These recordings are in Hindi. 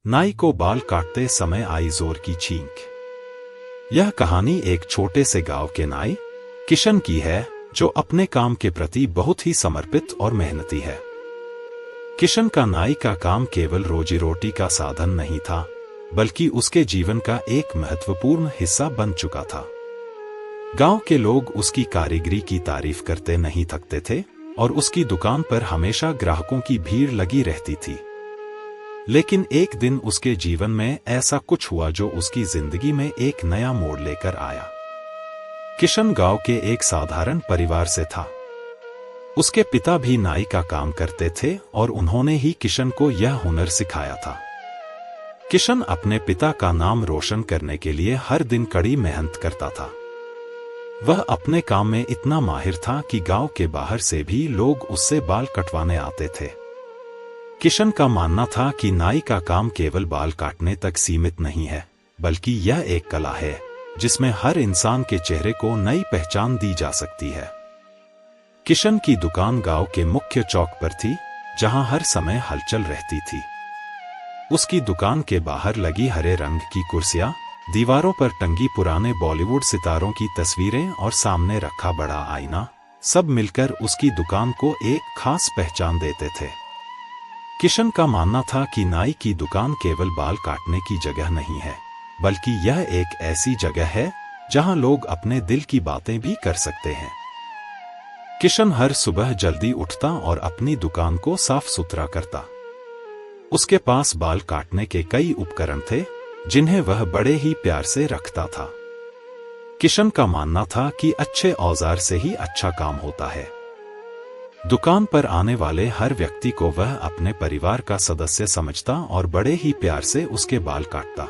नाई को बाल काटते समय आई जोर की छींक। यह कहानी एक छोटे से गांव के नाई किशन की है, जो अपने काम के प्रति बहुत ही समर्पित और मेहनती है। किशन का नाई का काम केवल रोजी रोटी का साधन नहीं था, बल्कि उसके जीवन का एक महत्वपूर्ण हिस्सा बन चुका था। गांव के लोग उसकी कारीगरी की तारीफ करते नहीं थकते थे और उसकी दुकान पर हमेशा ग्राहकों की भीड़ लगी रहती थी। लेकिन एक दिन उसके जीवन में ऐसा कुछ हुआ जो उसकी जिंदगी में एक नया मोड़ लेकर आया। किशन गांव के एक साधारण परिवार से था। उसके पिता भी नाई का काम करते थे और उन्होंने ही किशन को यह हुनर सिखाया था। किशन अपने पिता का नाम रोशन करने के लिए हर दिन कड़ी मेहनत करता था। वह अपने काम में इतना माहिर था कि गांव के बाहर से भी लोग उससे बाल कटवाने आते थे। किशन का मानना था कि नाई का काम केवल बाल काटने तक सीमित नहीं है, बल्कि यह एक कला है जिसमें हर इंसान के चेहरे को नई पहचान दी जा सकती है। किशन की दुकान गांव के मुख्य चौक पर थी, जहां हर समय हलचल रहती थी। उसकी दुकान के बाहर लगी हरे रंग की कुर्सियां, दीवारों पर टंगी पुराने बॉलीवुड सितारों की तस्वीरें और सामने रखा बड़ा आईना, सब मिलकर उसकी दुकान को एक खास पहचान देते थे। किशन का मानना था कि नाई की दुकान केवल बाल काटने की जगह नहीं है, बल्कि यह एक ऐसी जगह है जहां लोग अपने दिल की बातें भी कर सकते हैं। किशन हर सुबह जल्दी उठता और अपनी दुकान को साफ सुथरा करता। उसके पास बाल काटने के कई उपकरण थे, जिन्हें वह बड़े ही प्यार से रखता था। किशन का मानना था कि अच्छे औजार से ही अच्छा काम होता है। दुकान पर आने वाले हर व्यक्ति को वह अपने परिवार का सदस्य समझता और बड़े ही प्यार से उसके बाल काटता।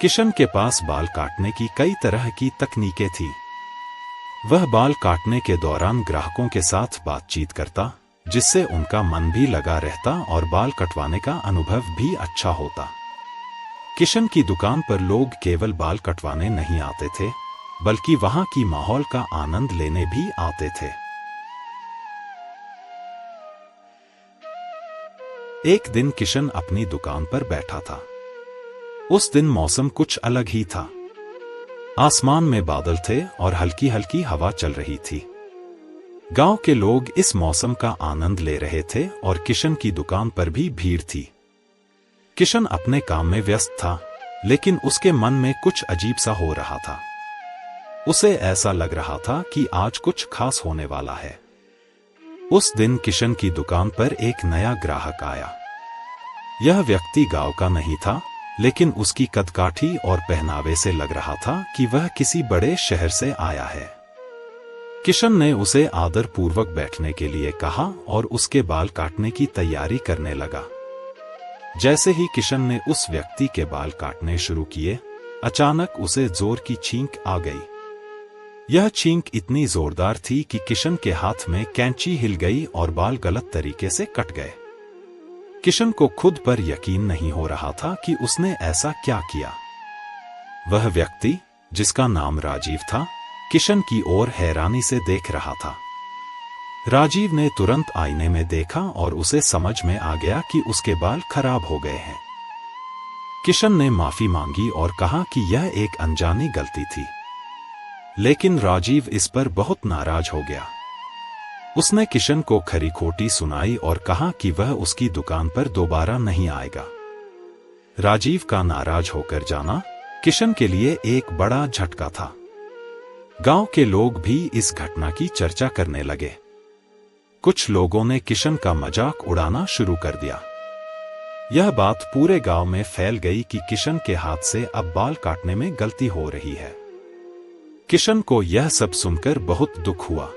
किशन के पास बाल काटने की कई तरह की तकनीकें थीं। वह बाल काटने के दौरान ग्राहकों के साथ बातचीत करता, जिससे उनका मन भी लगा रहता और बाल कटवाने का अनुभव भी अच्छा होता। किशन की दुकान पर लोग केवल बाल कटवाने नहीं आते थे, बल्कि वहां की माहौल का आनंद लेने भी आते थे। एक दिन किशन अपनी दुकान पर बैठा था। उस दिन मौसम कुछ अलग ही था। आसमान में बादल थे और हल्की हल्की हवा चल रही थी। गांव के लोग इस मौसम का आनंद ले रहे थे और किशन की दुकान पर भी भीड़ थी। किशन अपने काम में व्यस्त था, लेकिन उसके मन में कुछ अजीब सा हो रहा था। उसे ऐसा लग रहा था कि आज कुछ खास होने वाला है। उस दिन किशन की दुकान पर एक नया ग्राहक आया। यह व्यक्ति गांव का नहीं था, लेकिन उसकी कदकाठी और पहनावे से लग रहा था कि वह किसी बड़े शहर से आया है। किशन ने उसे आदरपूर्वक बैठने के लिए कहा और उसके बाल काटने की तैयारी करने लगा। जैसे ही किशन ने उस व्यक्ति के बाल काटने शुरू किए, अचानक उसे जोर की छींक आ गई। यह छींक इतनी जोरदार थी कि किशन के हाथ में कैंची हिल गई और बाल गलत तरीके से कट गए। किशन को खुद पर यकीन नहीं हो रहा था कि उसने ऐसा क्या किया। वह व्यक्ति, जिसका नाम राजीव था, किशन की ओर हैरानी से देख रहा था। राजीव ने तुरंत आईने में देखा और उसे समझ में आ गया कि उसके बाल खराब हो गए हैं। किशन ने माफी मांगी और कहा कि यह एक अनजानी गलती थी, लेकिन राजीव इस पर बहुत नाराज हो गया। उसने किशन को खरी खोटी सुनाई और कहा कि वह उसकी दुकान पर दोबारा नहीं आएगा। राजीव का नाराज होकर जाना किशन के लिए एक बड़ा झटका था। गांव के लोग भी इस घटना की चर्चा करने लगे। कुछ लोगों ने किशन का मजाक उड़ाना शुरू कर दिया। यह बात पूरे गांव में फैल गई कि किशन के हाथ से अब बाल काटने में गलती हो रही है। किशन को यह सब सुनकर बहुत दुख हुआ।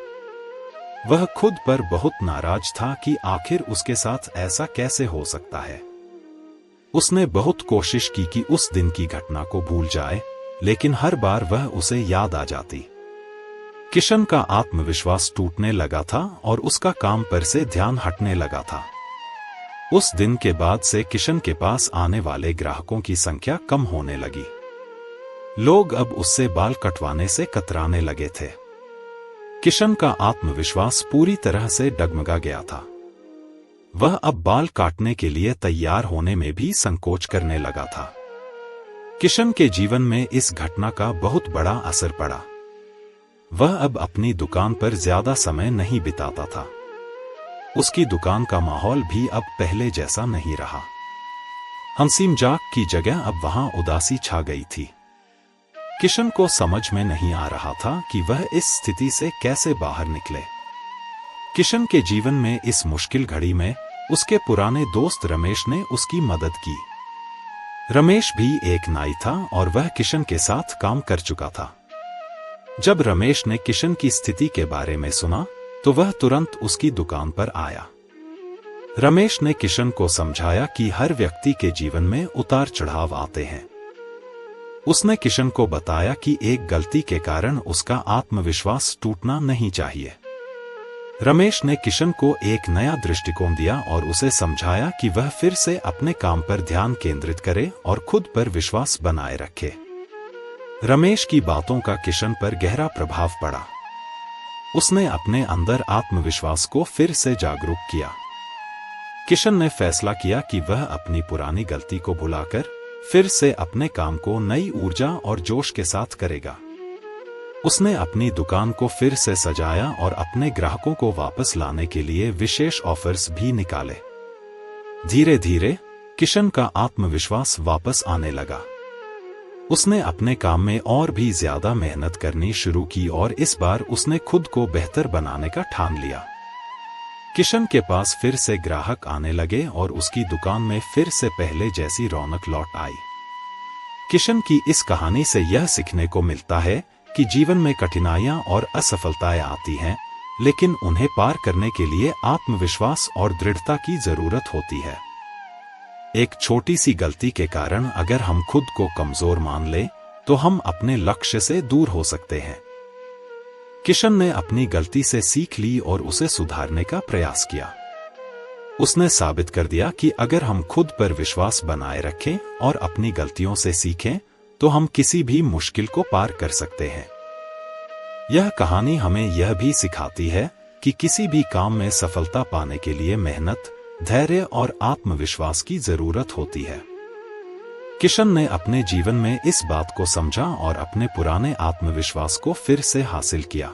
वह खुद पर बहुत नाराज था कि आखिर उसके साथ ऐसा कैसे हो सकता है। उसने बहुत कोशिश की कि उस दिन की घटना को भूल जाए, लेकिन हर बार वह उसे याद आ जाती। किशन का आत्मविश्वास टूटने लगा था और उसका काम पर से ध्यान हटने लगा था। उस दिन के बाद से किशन के पास आने वाले ग्राहकों की संख्या कम होने लगी। लोग अब उससे बाल कटवाने से कतराने लगे थे। किशन का आत्मविश्वास पूरी तरह से डगमगा गया था। वह अब बाल काटने के लिए तैयार होने में भी संकोच करने लगा था। किशन के जीवन में इस घटना का बहुत बड़ा असर पड़ा। वह अब अपनी दुकान पर ज्यादा समय नहीं बिताता था। उसकी दुकान का माहौल भी अब पहले जैसा नहीं रहा। हंसी मजाक की जगह अब वहां उदासी छा गई थी। किशन को समझ में नहीं आ रहा था कि वह इस स्थिति से कैसे बाहर निकले। किशन के जीवन में इस मुश्किल घड़ी में उसके पुराने दोस्त रमेश ने उसकी मदद की। रमेश भी एक नाई था और वह किशन के साथ काम कर चुका था। जब रमेश ने किशन की स्थिति के बारे में सुना तो वह तुरंत उसकी दुकान पर आया। रमेश ने किशन को समझाया कि हर व्यक्ति के जीवन में उतार चढ़ाव आते हैं। उसने किशन को बताया कि एक गलती के कारण उसका आत्मविश्वास टूटना नहीं चाहिए। रमेश ने किशन को एक नया दृष्टिकोण दिया और उसे समझाया कि वह फिर से अपने काम पर ध्यान केंद्रित करे और खुद पर विश्वास बनाए रखे। रमेश की बातों का किशन पर गहरा प्रभाव पड़ा। उसने अपने अंदर आत्मविश्वास को फिर से जागरूक किया। किशन ने फैसला किया कि वह अपनी पुरानी गलती को भुलाकर फिर से अपने काम को नई ऊर्जा और जोश के साथ करेगा। उसने अपनी दुकान को फिर से सजाया और अपने ग्राहकों को वापस लाने के लिए विशेष ऑफर्स भी निकाले। धीरे धीरे किशन का आत्मविश्वास वापस आने लगा। उसने अपने काम में और भी ज्यादा मेहनत करनी शुरू की और इस बार उसने खुद को बेहतर बनाने का ठान लिया। किशन के पास फिर से ग्राहक आने लगे और उसकी दुकान में फिर से पहले जैसी रौनक लौट आई। किशन की इस कहानी से यह सीखने को मिलता है कि जीवन में कठिनाइयां और असफलताएं आती हैं, लेकिन उन्हें पार करने के लिए आत्मविश्वास और दृढ़ता की जरूरत होती है। एक छोटी सी गलती के कारण अगर हम खुद को कमजोर मान लें, तो हम अपने लक्ष्य से दूर हो सकते हैं। किशन ने अपनी गलती से सीख ली और उसे सुधारने का प्रयास किया। उसने साबित कर दिया कि अगर हम खुद पर विश्वास बनाए रखें और अपनी गलतियों से सीखें, तो हम किसी भी मुश्किल को पार कर सकते हैं। यह कहानी हमें यह भी सिखाती है कि किसी भी काम में सफलता पाने के लिए मेहनत, धैर्य और आत्मविश्वास की जरूरत होती है। किशन ने अपने जीवन में इस बात को समझा और अपने पुराने आत्मविश्वास को फिर से हासिल किया।